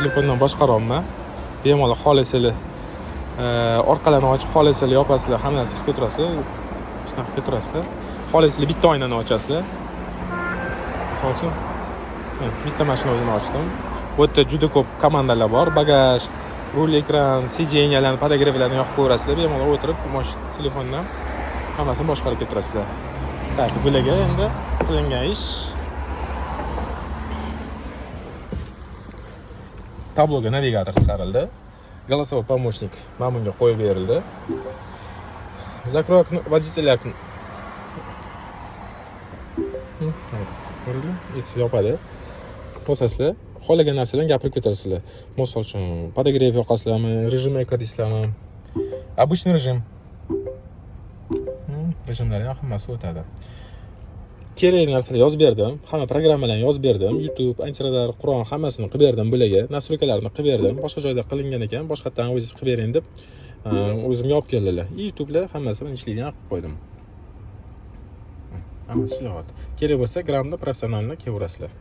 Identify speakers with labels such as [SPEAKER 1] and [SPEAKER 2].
[SPEAKER 1] telefondan boshqaryapman. Bemalol xolisini orqalarini ochib, xolisini yopasizlar, hamma narsa qilib turasizlar. Shunaqa qilib turasizlar. Xolisini bitta oynani ochasizlar. Misol uchun, bitta mashina o'zini ochdim. Bu yerda juda ko'p komandalar bor. Bagaj, rul ekran, sideniyalarni, podogrevalarni yoqib qo'yasizlar. Bemalol o'tirib, telefondan hammasini boshqarib keturasizlar. Так, bularga endi qilingan ish tabloga navigator chiqarildi. Голосовой помощник mana bunga qo'yib berildi. Закрой окно водителя. Ko'rdingmi? Ichi yopadi. Bosasizlar, xohlagan narsadan gapirib ketasizlar. Misol uchun, podogrev yoqasizlarmi, rejim deysizlarmi? Обычный rejim. Rejimlarning hammasi o'tadi. Kerak narsalarni yozib berdim. Hamma programmalarni yozib berdim. YouTube, Antiradar, Qur'on hammasini qilib berdim bularga. Nastroykalarni qilib berdim. Boshqa joyda qilingan ekan, boshqatdan o'zingiz qilib bering deb o'zimga olib keldilar. YouTube'lar hammasini ishlaydigan qilib qo'ydim. Hammasi ishlayapti. Kerak bo'lsa, gramda professionalni kelaverasizlar.